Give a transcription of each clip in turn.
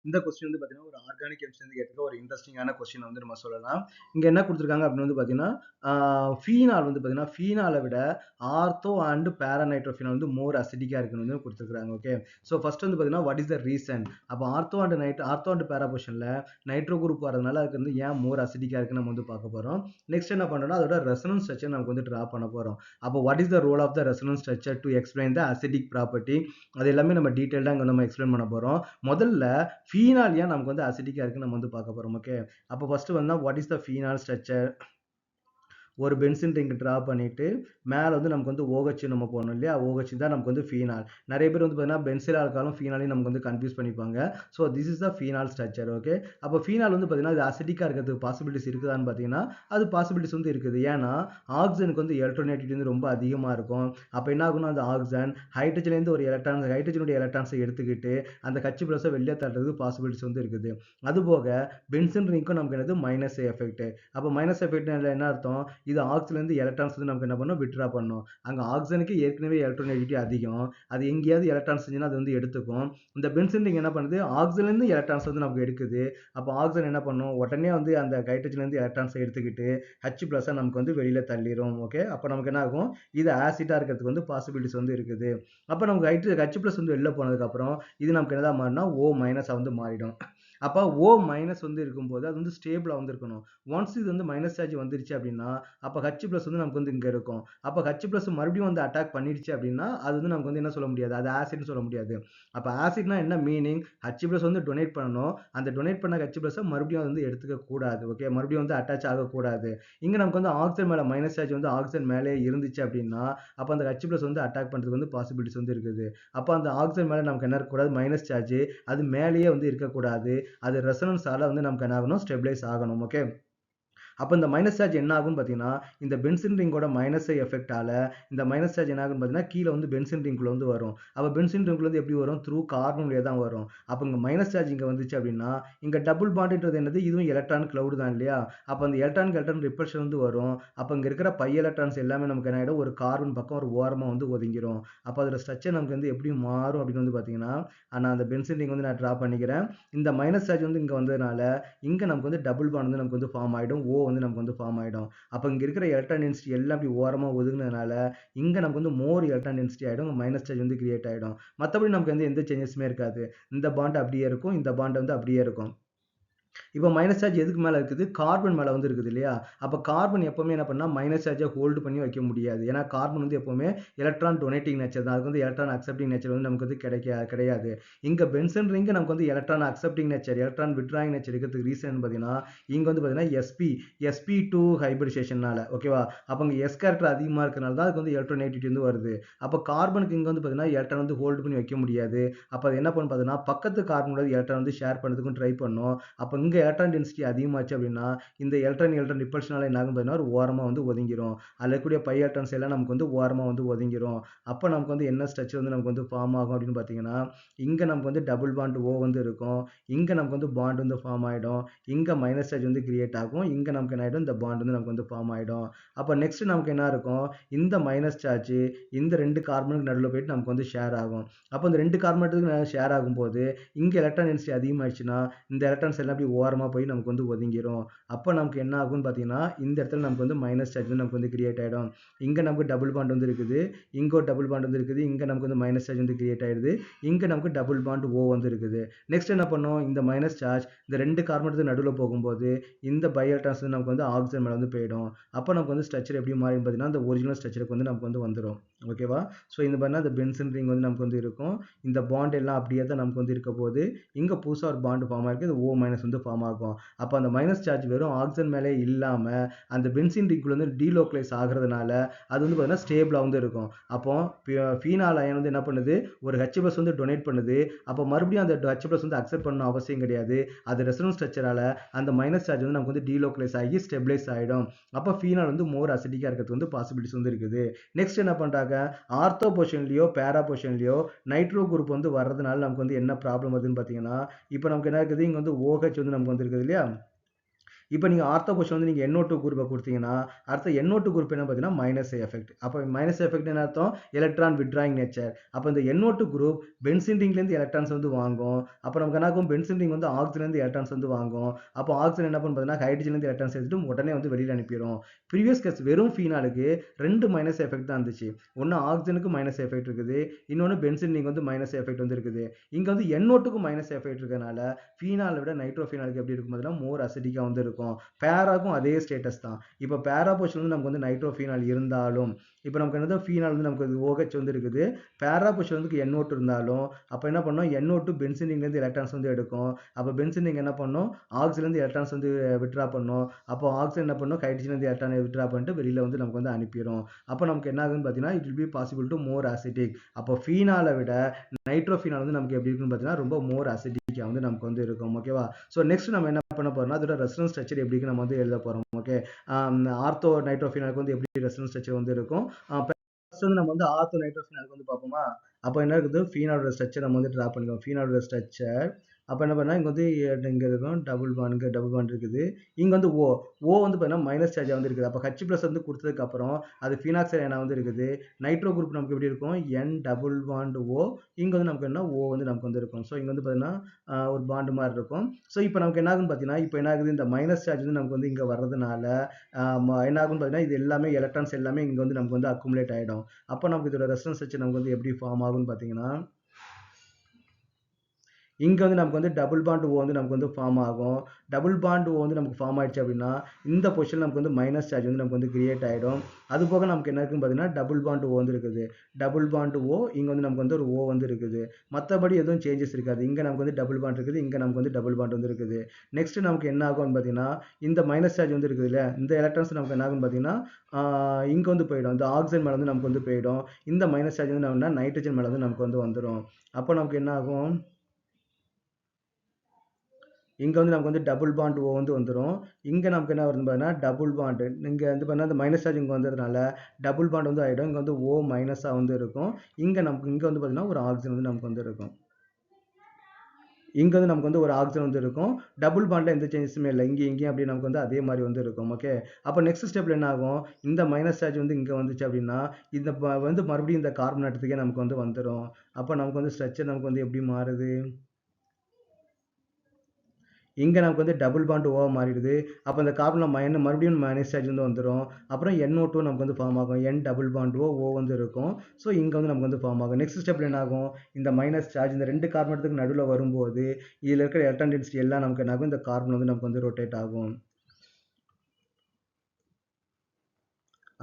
இந்த கொஸ்டின் வந்து பார்த்தீங்கன்னா ஒரு ஆர்கானிக் கெமிஸ்ட்ரி கேட்க ஒரு இன்ட்ரெஸ்டிங்கான கொஸ்டின் வந்து நம்ம சொல்லலாம். இங்க என்ன கொடுத்துருக்காங்க அப்படின்னு வந்து பார்த்தீங்கன்னா ஃபீனால் வந்து பார்த்தீங்கன்னா ஃபீனாலை விட ஆர்த்தோ அண்ட் பேராநைட்ரோஃபினால் வந்து மோர் அசிடிக்கா இருக்குன்னு வந்து கொடுத்துருக்காங்க. ஓகே, ஸோ ஃபர்ஸ்ட் வந்து பார்த்தீங்கன்னா வாட் இஸ் த ரீசன்? அப்போ ஆர்த்தோ அண்ட் பேரா பொசிஷன்ல நைட்ரோ குரூப் வரதுனால அதுக்கு வந்து ஏன் மோர் அசிடிக்கா இருக்குன்னு நம்ம வந்து பார்க்க போறோம். நெக்ஸ்ட் என்ன பண்றோம்னா அதோட ரெசனன்ஸ் ஸ்ட்ரக்சர் நமக்கு வந்து டிரா பண்ண போறோம். அப்போ what is the role of the resonance structure to explain the acidic property, அது எல்லாமே நம்ம டீடைல்டா இங்க நம்ம எக்ஸ்பிளைன் பண்ண போறோம். முதல்ல ஃபீனால் ஏன் நமக்கு வந்து அசிடிக்கா இருக்குன்னு நம்ம வந்து பார்க்க போறோம். ஓகே, அப்போ ஃபர்ஸ்ட் வந்து what is the phenol structure? ஒரு பென்சின் ரிங் டிரா பண்ணிட்டு மேலே வந்து நமக்கு வந்து OH நம்ம போடணும் இல்லையா, OH தான் நமக்கு வந்து ஃபீனால். நிறைய பேர் வந்து பார்த்தீங்கன்னா பென்சில் ஆல்கஹாலும் ஃபீனாலையும் நமக்கு வந்து கன்ஃபியூஸ் பண்ணிப்பாங்க. So this is the phenol structure. Okay, அப்போ ஃபீனால் வந்து பார்த்தீங்கன்னா இது அசிடிக்காக இருக்கிறதுக்கு பாசிபிலிட்டிஸ் இருக்குதான்னு பார்த்தீங்கன்னா அது பாசிபிலிட்டிஸ் வந்து இருக்குது. ஏன்னா ஆக்சிஜனுக்கு வந்து எலக்ட்ரோநெகட்டிவிட்டி வந்து ரொம்ப அதிகமாக இருக்கும். அப்போ என்ன ஆகும்னா அந்த ஆக்சிஜன் ஹைட்ரஜன்லேருந்து ஒரு எலக்ட்ரான் ஹைட்ரஜனுடைய எலக்ட்ரான்ஸை எடுத்துக்கிட்டு அந்த கட்சி ப்ளஸை வெளியே தள்ளுறதுக்கு பாசிபிலிட்டிஸ் வந்து இருக்குது. அதுபோக பென்சின் ரிங்க்கும் நமக்கு என்னது மைனஸ் எஃபெக்ட். அப்போ மைனஸ் எஃபெக்ட் என்ன அர்த்தம்? இது ஆக்சிஜன்லேருந்து எலக்ட்ரான்ஸ் வந்து நமக்கு என்ன பண்ணணும், விட்ரா பண்ணணும். அங்கே ஆக்சிஜனுக்கு ஏற்கனவே எலக்ட்ரோநெகட்டிவிட்டி அதிகம். அது எங்கேயாவது எலக்ட்ரான்ஸ் இருந்துச்சுன்னா அது வந்து எடுத்துக்கும். இந்த பென்சின் ரிங் என்ன பண்ணுது, ஆக்சிஜன்லேருந்து எலக்ட்ரான்ஸ் வந்து நமக்கு எடுக்குது. அப்போ ஆக்சிஜன் என்ன பண்ணும், உடனே வந்து அந்த ஹைட்ரஜன்லேருந்து எலக்ட்ரான்ஸை எடுத்துக்கிட்டு H+ நமக்கு வந்து வெளியில தள்ளிடும். ஓகே, அப்போ நமக்கு என்ன ஆகும், இது ஆசிட்டா இருக்கிறதுக்கு வந்து பாசிபிலிட்டிஸ் வந்து இருக்குது. அப்போ நமக்கு H+ வந்து வெளில போனதுக்கப்புறம் இது நமக்கு என்னதான் மாறினா O- வந்து மாறிடும். அப்போ O- வந்து இருக்கும்போது அது வந்து ஸ்டேபிளா வந்து இருக்கணும். ஒன்ஸ் இது வந்து மைனஸ் சார்ஜ் வந்துருச்சு அப்படின்னா அப்போ H+ வந்து நமக்கு வந்து இங்க இருக்கும். அப்போ H+ மறுபடியும் வந்து அட்டாக் பண்ணிடுச்சு அப்படின்னா அது வந்து நமக்கு வந்து என்ன சொல்ல முடியாது, அது ஆசிட்னு சொல்ல முடியாது. அப்போ ஆசிட்னா என்ன மீனிங், H+ வந்து டொனேட் பண்ணணும். அந்த டொனேட் பண்ண H+ மறுபடியும் வந்து எடுத்துக்க கூடாது. ஓகே, மறுபடியும் வந்து அட்டாச் ஆகக்கூடாது. இங்க நமக்கு வந்து ஆக்சிஜன் மேல மைனஸ் சார்ஜ் வந்து ஆக்சிஜன் மேலே இருந்துச்சு அப்படின்னா அப்போ அந்த H+ வந்து அட்டாக் பண்றதுக்கு வந்து பாசிபிலிட்டிஸ் வந்து இருக்குது. அப்போ அந்த ஆக்சிஜன் மேல நமக்கு என்ன இருக்கக்கூடாது, மைனஸ் சார்ஜ் அது மேலேயே வந்து இருக்கக்கூடாது. அது ரெசனன்ஸால வந்து நமக்கு என்ன ஆகணும், ஸ்டெபிலைஸ் ஆகணும். ஓகே, அப்போ இந்த மைனஸ் சார்ஜ் என்ன ஆகும்னு பார்த்தீங்கன்னா இந்த பென்சின் ரிங்கோட மைனஸ் எஃபெக்டால இந்த மைனஸ் சார்ஜ் என்ன ஆகும்னு பார்த்தீங்கன்னா கீழே வந்து பென்சின் ரிங்குள்ள வந்து வரும். அப்போ பென்சின் ரிங்குள்ள வந்து எப்படி வரும், த்ரூ கார்பன் வழியா தான் வரும். அப்போ இங்கே மைனஸ் சார்ஜ் இங்கே வந்துச்சு அப்படின்னா இங்கே டபுள் பாண்டுன்றது என்னது, இதுவும் எலக்ட்ரான் கிளவுட் தான் இல்லையா. அப்போ அந்த எலக்ட்ரான் எலக்ட்ரான் ரிப்பல்ஷன் வந்து வரும். அப்போ இங்கே இருக்கிற பை எலக்ட்ரான்ஸ் எல்லாமே நமக்கு என்ன ஆகிடும், ஒரு கார்பன் பக்கம் ஒரு ஓரமாக வந்து ஒதுங்கிரும். அப்போ அதோட ஸ்ட்ரக்சர் நமக்கு வந்து எப்படி மாறும் அப்படின்னு வந்து பார்த்தீங்கன்னா நான் அந்த பென்சின் ரிங் வந்து நான் ட்ரா பண்ணிக்கிறேன். இந்த மைனஸ் சார்ஜ் வந்து இங்கே வந்ததுனால இங்கே நமக்கு வந்து டபுள் பாண்ட் வந்து நமக்கு வந்து ஃபார்ம் ஆகிடும். வந்து நமக்கு வந்து ஃபார்ம் ஆகிடும். அப்போ இங்கே இருக்கிற எலக்ட்ரான் டென்சிட்டி எல்லாம் அப்படி ஓரமாக ஒதுங்கினதுனால இங்கே நமக்கு வந்து மோர் எலக்ட்ரான் டென்சிட்டி ஆகிடும், மைனஸ் சார்ஜ் வந்து கிரியேட் ஆகிடும். மற்றபடி நமக்கு வந்து எந்த சேஞ்சஸுமே இருக்காது. இந்த பாண்ட் அப்படியே இருக்கும், இந்த பாண்ட் வந்து அப்படியே இருக்கும். இப்போ மைனஸ் சார்ஜ் எதுக்கு மேலே இருக்குது, கார்பன் மேலே வந்து இருக்குது இல்லையா. அப்போ கார்பன் எப்பவுமே என்ன பண்ணால் மைனஸ் சார்ஜை ஹோல்டு பண்ணி வைக்க முடியாது. ஏன்னா கார்பன் வந்து எப்பவுமே எலக்ட்ரான் டொனேட்டிங் நேச்சர் தான். அதுக்கு வந்து எலக்ட்ரான் அக்செப்டிங் நேச்சர் வந்து நமக்கு வந்து கிடையாது. இங்கே பென்சன் ரிங்கு நமக்கு வந்து electron accepting nature, electron withdrawing nature இருக்கிறதுக்கு ரீசன் பார்த்தீங்கன்னா இங்கே வந்து பார்த்தீங்கன்னா sp2 ஹைபிரிடேஷனால. ஓகேவா, அப்போ இங்கே எஸ் கேரக்டர் அதிகமாக இருக்கிறனால தான் அதுக்கு வந்து எலக்ட்ரோநெகட்டிவிட்டி வந்து வருது. அப்போ கார்பனுக்கு இங்கே வந்து பார்த்தீங்கன்னா எலக்ட்ரான் வந்து ஹோல்டு பண்ணி வைக்க முடியாது. அப்போ அது என்ன பண்ணு பார்த்தீங்கன்னா பக்கத்து கார்பனோட எலக்ட்ரான் வந்து ஷேர் பண்ணுறதுக்கும் ட்ரை பண்ணும். அப்போ இங்கே எலக்ட்ரான் டென்சிட்டி அதிகமாச்சு அப்படின்னா இந்த எலக்ட்ரான் ரிப்பல்ஷனால என்ன ஆகும் பார்த்தீங்கன்னா ஒரு ஓரமாக வந்து ஒதுங்கிரும். அதில் இருக்கக்கூடிய பை எலக்ட்ரான்ஸ் எல்லாம் நமக்கு வந்து ஓரமாக வந்து ஒதுங்கிரும். அப்போ நமக்கு வந்து என்ன ஸ்ட்ரக்சர் வந்து நமக்கு வந்து ஃபார்ம் ஆகும் அப்படின்னு பார்த்தீங்கன்னா இங்கே நமக்கு வந்து டபுள் பாண்ட் O வந்து இருக்கும். இங்கே நமக்கு வந்து பாண்ட் வந்து ஃபார்ம் ஆகிடும். இங்கே மைனஸ் சார்ஜ் வந்து கிரியேட் ஆகும். இங்கே நமக்கு என்ன ஆகிடும், இந்த பாண்ட் வந்து நமக்கு வந்து ஃபார்ம் ஆகிடும். அப்போ நெக்ஸ்ட் நமக்கு என்ன இருக்கும், இந்த மைனஸ் சார்ஜ் இந்த ரெண்டு கார்பனுக்கு நடுவில் போயிட்டு நமக்கு வந்து ஷேர் ஆகும். அப்போ இந்த ரெண்டு கார்பனுக்கு ஷேர் ஆகும்போது இங்கே எலக்ட்ரான் டென்சிட்டி அதிகமாகிடுச்சுன்னா இந்த எலக்ட்ரான்ஸ் எல்லாம் அப்படி ஓரமாக போய் நமக்கு வந்து ஒதுங்கிரும். அப்போ நமக்கு என்ன ஆகும்னு பார்த்தீங்கன்னா இந்த இடத்துல நமக்கு வந்து மைனஸ் சார்ஜ் வந்து நமக்கு வந்து கிரியேட் ஆகிடும். இங்கே நமக்கு டபுள் பாண்ட் வந்து இருக்குது, இங்கே ஒரு டபுள் பாண்ட் வந்து இருக்குது, இங்கே நமக்கு வந்து மைனஸ் சார்ஜ் வந்து கிரியேட் ஆகிடுது, இங்கே நமக்கு டபுள் பாண்ட் O வந்து இருக்குது. நெக்ஸ்ட் என்ன பண்ணும், இந்த மைனஸ் சார்ஜ் இந்த ரெண்டு கார்பனுக்கு நடுவில் போகும்போது இந்த பை எலக்ட்ரான்ஸ் வந்து நமக்கு வந்து ஆக்சிஜன் மேலே வந்து போயிடும். அப்போ நமக்கு வந்து ஸ்ட்ரக்சர் எப்படி மாறின்னு பார்த்தீங்கன்னா இந்த ஒரிஜினல் ஸ்ட்ரக்சருக்கு வந்து நமக்கு வந்து வந்துடும். ஓகேவா, ஸோ இந்த மாதிரினா இந்த பென்சன் ரிங் வந்து நமக்கு வந்து இருக்கும். இந்த பாண்ட் எல்லாம் அப்படியே தான் நமக்கு வந்து இருக்க போது இங்கே புதுசாக ஒரு பாண்ட் ஃபார்ம் ஆகிருக்கு, இது O- வந்து ஃபார்ம் ஆகும். அப்போ அந்த மைனஸ் சார்ஜ் வெறும் ஆக்சிஜன் மேலே இல்லாமல் அந்த பென்சின் ரிங்குள்ள வந்து டீலோக்கலைஸ் ஆகிறதுனால அது வந்து பார்த்தீங்கன்னா ஸ்டேபிளாக வந்து இருக்கும். அப்போ ஃபீனால் அயன் வந்து என்ன பண்ணுது, ஒரு H+ வந்து டொனேட் பண்ணுது. அப்போ மறுபடியும் அந்த H+ வந்து அக்செப்ட் பண்ணணும் அவசியம் கிடையாது. அது ரெசனன்ஸ் ஸ்ட்ரக்சரால அந்த மைனஸ் சார்ஜ் வந்து நமக்கு வந்து டீலோக்கலைஸ் ஆகி ஸ்டெபிலைஸ் ஆகிடும். அப்போ ஃபீனால் வந்து மோர் அசிடிக்காக இருக்கிறது வந்து பாசிபிலிட்டிஸ் வந்து இருக்குது. நெக்ஸ்ட் என்ன பண்ணுறாங்க, ஆர்த்தோ பொசிஷன்லையோ பேரா பொசிஷன்லையோ நைட்ரோ குரூப் வந்து வர்றதுனால நமக்கு வந்து என்ன ப்ராப்ளம் வருதுன்னு பார்த்தீங்கன்னா இப்போ நமக்கு என்ன இருக்குது, இங்கே வந்து OH வந்து நமக்கு வந்து இருக்குது இல்லையா. இப்போ நீங்க ஆர்த்தோ பொசிஷன் வந்து நீங்க NO2 குரூப்பை கொடுத்தீங்கன்னா அடுத்த NO2 குரூப் என்ன பார்த்தீங்கன்னா மைனஸ் எஃபெக்ட். அப்போ மைனஸ் எஃபெக்ட் என்ன அர்த்தம்? Electron withdrawing nature. அப்போ இந்த NO2 குரூப் பென்சீன் ரிங்லேருந்து எலக்ட்ரான்ஸ் வந்து வாங்கும். அப்போ நமக்கு என்ன ஆகும்? பென்சீன் ரிங் வந்து ஆக்சிஜன்லேருந்து எலக்ட்ரான்ஸ் வந்து வாங்கும். அப்போ ஆக்சிஜன் என்ன பண்ணும் பார்த்தீங்கன்னா ஹைட்ரஜன்லேருந்து எலக்ட்ரான்ஸ் எடுத்துட்டு உடனே வந்து வெளியில் அனுப்பிடும். ப்ரீவியஸ் கேஸ் வெறும் ஃபீனாலுக்கு 2 மைனஸ் எஃபெக்ட் தான் இருந்துச்சு. ஒன்று ஆக்சிஜனுக்கு மைனஸ் எஃபெக்ட் இருக்குது, இன்னொன்று பென்சீன் ரிங் வந்து மைனஸ் எஃபெக்ட் வந்து இருக்குது. இங்கே வந்து NO2க்கு மைனஸ் எஃபெக்ட் இருக்கிறதுனால ஃபீனாலை விட நைட்ரோஃபீனாலுக்கு எப்படி இருக்கும் பார்த்தீங்கன்னா மோர் அசிடிக்காக வந்து இருக்கும். பேராக்கும் அதே ஸ்டேட்டஸ் தான். இப்போ பேரா பொசிஷன் வந்து நமக்கு வந்து நைட்ரோஃபீனால் இருந்தாலும் இப்போ நமக்கு என்னது ஃபீனால் வந்து நமக்கு OH வந்து இருக்குது. பேரா பொசிஷன் வந்து NO2 இருந்தாலும் அப்போ என்ன பண்ணோம்? NO2 பென்சீன் ரிங்லேருந்து எலக்ட்ரான்ஸ் வந்து எடுக்கும். அப்போ பென்சீன் ரிங் என்ன பண்ணும்? ஆக்சிஜன்லேருந்து எலக்ட்ரான்ஸ் வந்து வித்ட்ரா பண்ணும். அப்போ ஆக்சிஜன் என்ன பண்ணும்? ஹைட்ரஜன்லேருந்து எலக்ட்ரான் வித்ட்ரா பண்ணிட்டு வெளியில் வந்து நமக்கு வந்து அனுப்பிடும். அப்போ நமக்கு என்ன ஆகுதுன்னு பார்த்தீங்கன்னா it will be possible to more acidic. அப்போ ஃபீனாலை விட நைட்ரோஃபீனால் வந்து நமக்கு எப்படி இருக்குன்னு பார்த்தீங்கன்னா ரொம்ப மோர் அசிடிக்காக வந்து நமக்கு வந்து இருக்கும். ஓகேவா? ஸோ நெக்ஸ்ட் நம்ம என்ன பண்ண போறோம்னா அதோட ரெசனன்ஸ் ஸ்ட்ரக்சர் எப்படி நம்ம வந்து எழுத போறோம். ஓகே, ஆர்த்தோ நைட்ரோஃபீனாலுக்கு வந்து எப்படி ரெசனன்ஸ் ஸ்ட்ரக்சர் வந்து இருக்கும். ஃபர்ஸ்ட் வந்து நம்ம வந்து ஆர்த்தோ நைட்ரோஃபீனாலுக்கு வந்து பார்ப்போமா. அப்போ என்ன இருக்குது? ஃபீனாலோட ஸ்ட்ரக்சர் நம்ம வந்து ட்ரா பண்ணிக்கலாம். ஃபீனாலோட ஸ்ட்ரக்சர் அப்போ என்ன பண்ணால் இங்கே வந்து இங்கே இருக்கும் டபுள் பாண்ட் இருக்குது. இங்கே வந்து ஓ வந்து பார்த்தீங்கன்னா மைனஸ் சார்ஜாக வந்து இருக்குது. அப்போ H+ வந்து கொடுத்ததுக்கப்புறம் அது ஃபீனாக்சைடு அயனா வந்து இருக்குது. நைட்ரோ குரூப் நமக்கு எப்படி இருக்கும்? N+O. இங்கே வந்து நமக்கு என்ன ஓ வந்து நமக்கு வந்து இருக்கும். ஸோ இங்கே வந்து பார்த்தீங்கன்னா ஒரு பாண்டு மாதிரி இருக்கும். ஸோ இப்போ நமக்கு என்ன ஆகுதுன்னு பார்த்தீங்கன்னா இப்போ என்ன ஆகுது? இந்த மைனஸ் சார்ஜ் வந்து நமக்கு வந்து இங்கே வர்றதுனால என்ன ஆகும்னு பார்த்தீங்கன்னா இது எல்லாமே எலக்ட்ரான்ஸ் எல்லாமே இங்கே வந்து நமக்கு வந்து அக்குமுலேட் ஆகிடும். அப்போ நமக்கு இதோட ரெசனன்ஸ் ஸ்ட்ரக்சர் நமக்கு வந்து எப்படி ஃபார்ம் ஆகும்னு பார்த்தீங்கன்னா இங்கே வந்து நமக்கு வந்து டபுள் பாண்ட் ஓ வந்து நமக்கு வந்து ஃபார்ம் ஆகும். டபுள் பாண்ட் ஓ வந்து நமக்கு ஃபார்ம் ஆயிடுச்சு அப்படின்னா இந்த பொசிஷன் நமக்கு வந்து மைனஸ் சார்ஜ் வந்து நமக்கு வந்து கிரியேட் ஆகிடும். அது போக நமக்கு என்ன இருக்குன்னு பார்த்தீங்கன்னா டபுள் பாண்ட் ஓ வந்து இருக்குது. டபுள் பாண்ட் ஓ இங்கே வந்து நமக்கு வந்து ஒரு ஓ வந்து இருக்குது. மற்றபடி எதுவும் சேஞ்சஸ் இருக்காது. இங்கே நமக்கு வந்து டபுள் பாண்ட் இருக்குது, இங்கே நமக்கு வந்து டபுள் பாண்ட் வந்து இருக்குது. நெக்ஸ்ட் நமக்கு என்ன ஆகும்னு பார்த்தீங்கன்னா இந்த மைனஸ் சார்ஜ் வந்து இருக்குது இல்லையா, இந்த எலக்ட்ரான்ஸ் நமக்கு என்ன ஆகும்னு பார்த்தீங்கன்னா இங்கே வந்து போயிடும். இந்த ஆக்சிஜன் மேலே வந்து நமக்கு வந்து போயிடும். இந்த மைனஸ் சார்ஜ் வந்து நம்ம நைட்ரஜன் மேலே வந்து நமக்கு வந்து வந்துடும். அப்போ நமக்கு என்ன ஆகும்? இங்கே வந்து நமக்கு வந்து டபுள் பாண்ட் ஓ வந்து வந்துடும். இங்கே நமக்கு என்ன வருதுன்னு பார்த்தீங்கன்னா டபுள் பாண்டு இங்கே வந்து பார்த்தீங்கன்னா அந்த மைனஸ் சார்ஜ் இங்கே வந்ததுனால டபுள் பாண்ட் வந்து ஆகிடும். இங்கே வந்து ஓ மைனஸாக வந்து இருக்கும். இங்கே நமக்கு இங்கே வந்து பார்த்தீங்கன்னா ஒரு ஆக்சிஜன் வந்து நமக்கு வந்து இருக்கும். இங்கே வந்து நமக்கு வந்து ஒரு ஆக்சிஜன் வந்து இருக்கும். டபுள் பாண்டில் எந்த சேஞ்சஸுமே இல்லை. இங்கேயும் அப்படி நமக்கு வந்து அதே மாதிரி வந்து இருக்கும். ஓகே, அப்போ நெக்ஸ்ட் ஸ்டெப்பில் என்ன ஆகும்? இந்த மைனஸ் சார்ஜ் வந்து இங்கே வந்துச்சு அப்படின்னா இந்த வந்து மறுபடியும் இந்த கார்பன் ஆட்டத்துக்கே நமக்கு வந்து வந்துடும். அப்போ நமக்கு வந்து ஸ்ட்ரக்சர் நமக்கு வந்து எப்படி மாறுது? இங்கே நமக்கு வந்து டபுள் பாண்ட் ஓவாக மாறிடுது. அப்போ இந்த கார்பனில் மறுபடியும் மைனஸ் சார்ஜ் வந்து வந்துடும். அப்புறம் NO2 நமக்கு வந்து ஃபார்ம் ஆகும். N டபுள் பாண்ட் ஓ வந்து இருக்கும். ஸோ இங்கே வந்து நமக்கு வந்து ஃபார்ம் ஆகும். நெக்ஸ்ட் ஸ்டெப்பில் என்ன ஆகும்? இந்த மைனஸ் சார்ஜ் இந்த 2 கார்பனுக்கு நடுவில் வரும்போது இதில் இருக்கிற எலக்ட்ரான் டென்சிட்டி எல்லாம் நமக்கு என்ன ஆகும்? இந்த கார்பன் வந்து நமக்கு வந்து ரொட்டேட் ஆகும்.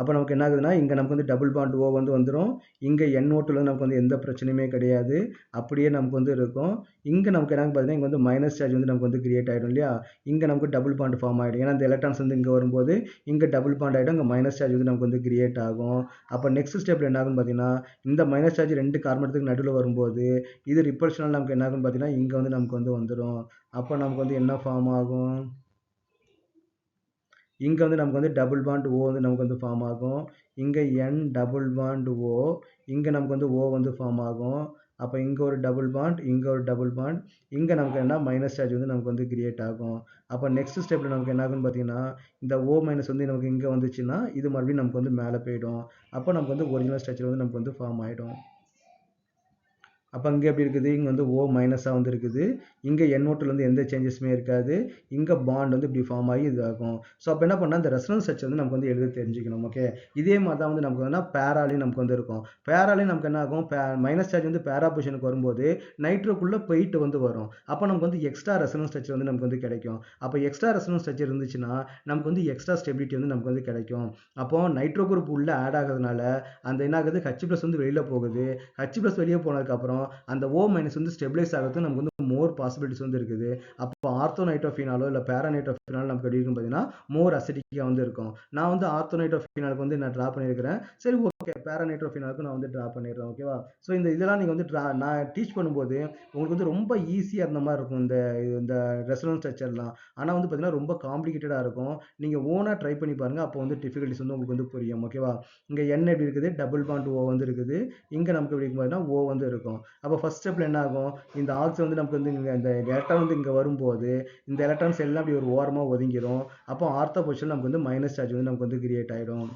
அப்போ நமக்கு என்ன ஆகுதுன்னா இங்கே நமக்கு வந்து டபுள் பாண்ட் ஓ வந்து வந்துடும். இங்கே NO2ல நமக்கு வந்து எந்த பிரச்சனையுமே கிடையாது. அப்படியே நமக்கு வந்து இருக்கும். இங்கே நமக்கு என்ன பார்த்தீங்கன்னா இங்கே வந்து மைனஸ் சார்ஜ் வந்து நமக்கு வந்து கிரியேட் ஆகிடும் இல்லையா. இங்கே நமக்கு டபுள் பாண்ட் ஃபார்ம் ஆகிடும். ஏன்னா இந்த எலக்ட்ரான்ஸ் வந்து இங்கே வரும்போது இங்கே டபுள் பாண்ட் ஆகிடும். இங்கே மைனஸ் சார்ஜ் வந்து நமக்கு வந்து கிரியேட் ஆகும். அப்போ நெக்ஸ்ட் ஸ்டெப்பில் என்ன ஆகுன்னு பார்த்தீங்கன்னா இந்த மைனஸ் சார்ஜ் 2 கார்பனுக்கு நடுவில் வரும்போது இது ரிப்பல்ஷனால் நமக்கு என்ன ஆகுன்னு பார்த்தீங்கன்னா இங்கே வந்து நமக்கு வந்து வந்துடும். அப்போ நமக்கு வந்து என்ன ஃபார்ம் ஆகும்? இங்கே வந்து நமக்கு வந்து டபுள் பாண்ட் ஓ வந்து நமக்கு வந்து ஃபார்ம் ஆகும். இங்கே N டபுள் பாண்ட் ஓ, இங்கே நமக்கு வந்து ஓ வந்து ஃபார்ம் ஆகும். அப்போ இங்கே ஒரு டபுள் பாண்ட், இங்கே ஒரு டபுள் பாண்ட், இங்கே நமக்கு என்ன மைனஸ் சார்ஜ் வந்து நமக்கு வந்து கிரியேட் ஆகும். அப்போ நெக்ஸ்ட் ஸ்டெப்பில் நமக்கு என்ன ஆகுன்னு பார்த்தீங்கன்னா இந்த ஓ மைனஸ் வந்து நமக்கு இங்கே வந்துச்சுன்னா இது மறுபடியும் நமக்கு வந்து மேலே போயிடும். அப்போ நமக்கு வந்து ஒரிஜினல் ஸ்ட்ரக்சர் வந்து நமக்கு வந்து ஃபார்ம் ஆகிடும். அப்போ இங்கே எப்படி இருக்குது? இங்கே வந்து ஓ மைனஸாக வந்து இருக்குது. இங்கே NO2லேருந்து எந்த சேஞ்சஸுமே இருக்காது. இங்கே பாண்ட் வந்து இப்படி ஃபார்ம் ஆகி இதாகும். ஸோ அப்போ என்ன பண்ணால் இந்த ரெசனன்ஸ் ஸ்ட்ரக்சர் வந்து நமக்கு வந்து எழுத தெரிஞ்சுக்கணும். ஓகே, இதே மாதிரி தான் வந்து நமக்கு வந்து பேராலையும் நமக்கு வந்து இருக்கும். பேராலையும் நமக்கு என்ன ஆகும்? மைனஸ் சார்ஜ் வந்து பேரா பொசிஷனுக்கு வரும்போது நைட்ரோக்குள்ளே போயிட்டு வந்து வரும். அப்போ நமக்கு வந்து எக்ஸ்ட்ரா ரெசனன்ஸ் ஸ்ட்ரக்சர் வந்து நமக்கு வந்து கிடைக்கும். அப்போ எக்ஸ்ட்ரா ரெசனன்ஸ் ஸ்ட்ரக்சர் இருந்துச்சுன்னா நமக்கு வந்து எக்ஸ்ட்ரா ஸ்டெபிலிட்டி வந்து நமக்கு வந்து கிடைக்கும். அப்போ நைட்ரோ குரூப் உள்ள ஆட் ஆகிறதுனால அந்த என்ன ஆகுது? H+ வந்து வெளியில் போகுது. H+ வெளியே போனதுக்கப்புறம் அந்த O- வந்து ஸ்டெபிலைஸ் ஆகிறதுக்கு நமக்கு வந்து மோர் பாசிபிலிட்டிஸ் வந்து இருக்குது. அப்போ ஆர்த்தோநைட்ரோஃபீனாலோ இல்லை பேராநைட்ரோஃபீனாலோ நமக்கு எப்படி இருக்கும் பார்த்தீங்கன்னா மோர் அசிடிக்காக வந்து இருக்கும். நான் வந்து ஆர்த்தோநைட்ரோஃபீனாலுக்கு வந்து நான் ட்ரா பண்ணியிருக்கிறேன். சரி, ஓகே. பேராநைட்ரோஃபினாலுக்கு நான் வந்து ட்ரா பண்ணிடுறேன். ஓகேவா? ஸோ இந்த இதெல்லாம் நீங்க வந்து நான் டீச் பண்ணும்போது உங்களுக்கு வந்து ரொம்ப ஈஸியா இருந்த மாரி இருக்கும். இந்த ரெசோனன்ஸ் ஸ்ட்ரக்சர்லாம். ஆனா வந்து பார்த்தீங்கன்னா, ரொம்ப காம்ப்ளிகேட்டடா இருக்கும். நீங்க ஓனா ட்ரை பண்ணி பாருங்க. அப்போ வந்து டிஃபிகல்டீஸ் வந்து உங்களுக்கு வந்து புரியும். ஓகேவா? இங்க N எப்படி இருக்குது? டபுள் பாண்ட் O வந்து இருக்குது. இங்க நமக்கு எப்படி இருக்கும் பார்த்தீங்கன்னா, O வந்து இருக்கும். அப்போ ஃபர்ஸ்ட் ஸ்டெப்ல என்ன ஆகும்? இந்த ஆக்ஸிஜன் வந்து நமக்கு வந்து இங்க இந்த எலக்ட்ரான் வந்து இங்க வரும்போது, இந்த எலக்ட்ரான்ஸ் எல்லாம் இப்படி ஒரு ஓரமா ஒதுங்கிரும். அப்போ ஆர்த்தோ பொசிஷன்ல நமக்கு வந்து மைனஸ் சார்ஜ் வந்து நமக்கு வந்து கிரியேட் ஆயிடும்.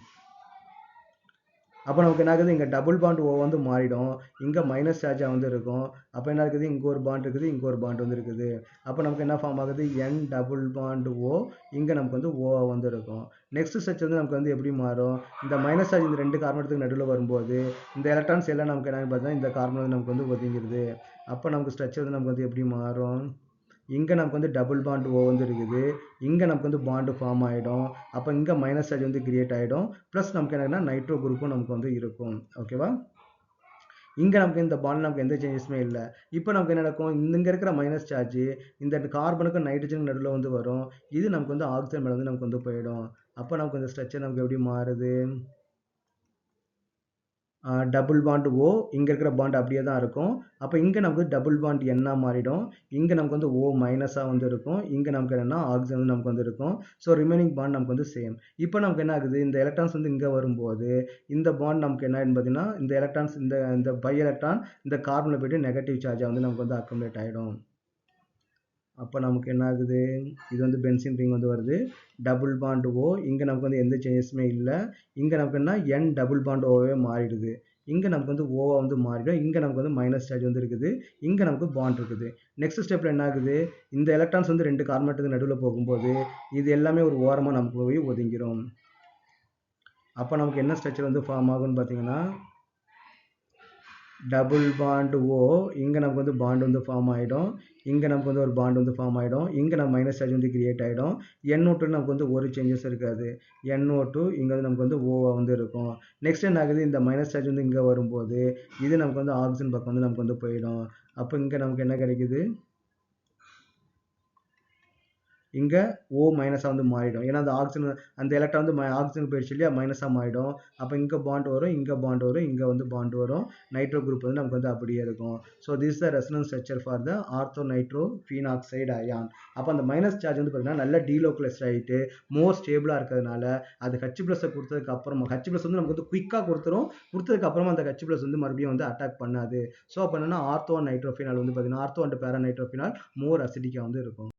அப்போ நமக்கு என்ன ஆகுது? இங்க டபுள் பாண்ட் O வந்து மாறிடும். இங்க மைனஸ் சார்ஜா வந்து இருக்கும். அப்போ என்ன இருக்குது? இங்க ஒரு பாண்ட் இருக்குது. இங்க ஒரு பாண்ட் வந்து இருக்குது. அப்போ நமக்கு என்ன ஃபார்ம் ஆகுது? N double bond O. இங்க நமக்கு வந்து O வந்து இருக்கும். நெக்ஸ்ட் ஸ்ட்ரக்சர் வந்து நமக்கு வந்து எப்படி மாறும்? இந்த மைனஸ் சார்ஜ் இந்த 2 கார்பனுக்கு நடுவுல வரும்போது, இந்த எலக்ட்ரான்ஸ் எல்லாம் நமக்கு என்னன்னு பார்த்தீங்கன்னா, இந்த கார்பன் வந்து நமக்கு வந்து ஒதுங்கிருது. அப்போ நமக்கு ஸ்ட்ரக்சர் வந்து நமக்கு வந்து எப்படி மாறும்? இங்க நமக்கு வந்து டபுள் பாண்ட் O வந்து இருக்குது. இங்க நமக்கு வந்து பாண்ட் ஃபார்ம் ஆயிடும். அப்ப இங்க மைனஸ் சார்ஜ் வந்து கிரியேட் ஆயிடும். பிளஸ் நமக்கு என்னன்னா நைட்ரோ குரூப்பும் நமக்கு வந்து இருக்கும். ஓகேவா? இங்க நமக்கு இந்த பாண்ட் நமக்கு எந்த சேஞ்சஸுமே இல்ல. இப்போ நமக்கு என்ன நடக்கும்? இங்க இருக்கிற மைனஸ் சார்ஜ் இந்த கார்பனுக்கும் நைட்ரஜனுக்கும் நடுவுல வந்து வரும். இது நமக்கு வந்து ஆக்ஸிஜன் மேல வந்து நமக்கு வந்து போயிடும். அப்ப நமக்கு இந்த ஸ்ட்ரக்சர் நமக்கு எப்படி மாறுது? Double bond O. இங்க இருக்கிற பாண்ட் அப்படியே தான் இருக்கும். அப்ப இங்க நமக்கு டபுள் பாண்ட் N மாறிடும். இங்க நமக்கு வந்து O மைனஸா வந்து இருக்கும். இங்க நமக்கு என்னன்னா ஆக்ஸிஜன் வந்து நமக்கு வந்து இருக்கும். ஸோ ரிமைனிங் பாண்ட் நமக்கு வந்து சேம். இப்போ நமக்கு என்ன ஆகுது? இந்த எலக்ட்ரான்ஸ் வந்து இங்க வரும்போது, இந்த பாண்ட் நமக்கு என்ன ஆயிடும் பார்த்தீங்கன்னா, இந்த எலக்ட்ரான்ஸ் இந்த பை எலக்ட்ரான் இந்த கார்பன்ல போயிட்டு நெகட்டிவ் சார்ஜா வந்து நமக்கு வந்து அக்குமுலேட் ஆயிடும். அப்போ நமக்கு என்ன ஆகுது? இது வந்து பென்சீன் ரிங் வந்து வருது. Double bond O. இங்க நமக்கு வந்து எந்த சேஞ்சஸுமே இல்ல. இங்க நமக்கு என்ன N டபுள் பாண்ட் Oவே மாறிடுது. இங்க நமக்கு வந்து O வந்து மாறிடும். இங்க நமக்கு வந்து மைனஸ் சார்ஜ் வந்து இருக்குது. இங்க நமக்கு பாண்ட் இருக்குது. நெக்ஸ்ட் ஸ்டெப்ல என்ன ஆகுது? இந்த எலக்ட்ரான்ஸ் வந்து 2 கார்பனுக்கு நடுவுல போகும்போது, இது எல்லாமே ஒரு ஓரமா நமக்கு போய் ஒதுங்கிரும். அப்ப நமக்கு என்ன ஸ்ட்ரக்சர் வந்து ஃபார்ம் ஆகும்னு பார்த்தீங்கன்னா, டபுள் பாண்ட் O. இங்க நமக்கு வந்து பாண்ட் வந்து ஃபார்ம் ஆயிடும். இங்க நமக்கு வந்து ஒரு பாண்ட் வந்து ஃபார்ம் ஆயிடும். இங்க நம்ம மைனஸ் சார்ஜ் வந்து கிரியேட் ஆயிடும். NO2 நமக்கு வந்து ஒரு சேஞ்சஸ் இருக்காது. NO2 இங்க வந்து நமக்கு வந்து O வந்து இருக்கும். நெக்ஸ்ட் என்ன ஆகுது? இந்த மைனஸ் சார்ஜ் வந்து இங்க வரும்போது, இது நமக்கு வந்து ஆக்ஸிஜன் பக்கம் வந்து நமக்கு வந்து போயிடும். அப்ப இங்க நமக்கு என்ன கிடைக்குது? இங்க O மைனஸா வந்து மாறிடும். ஏன்னா அந்த ஆக்ஸிஜன் அந்த எலக்ட்ரான் வந்து ஆக்ஸிஜன் போயிடுச்சு இல்லையா? மைனஸா மாறிடும். அப்ப இங்க பாண்ட் வரும், இங்க பாண்ட் வரும், இங்க வந்து பாண்ட் வரும். நைட்ரோ குரூப் வந்து நமக்கு வந்து அப்படியே இருக்கும். So this is the resonance structure for the ortho nitro phenoxide ion. அப்ப அந்த மைனஸ் சார்ஜ் வந்து பார்த்தீங்கன்னா நல்ல டீலோக்கலைஸ்ட் ஆயிட்டு மோர் ஸ்டேபிளா இருக்கிறதுனால அது H+ கொடுத்ததுக்கு அப்புறமா H+ வந்து நமக்கு வந்து குயிக்கா கொடுத்ததுக்கு அப்புறமா அந்த H+ வந்து மறுபடியும் வந்து அட்டாக் பண்ணாது. ஸோ அப்ப என்னன்னா ஆர்த்தோ நைட்ரோஃபினால் வந்து பார்த்தீங்கன்னா ஆர்த்தோ அண்ட் பேரா நைட்ரோஃபினால் மோர் அசிடிக்கா வந்து இருக்கும்.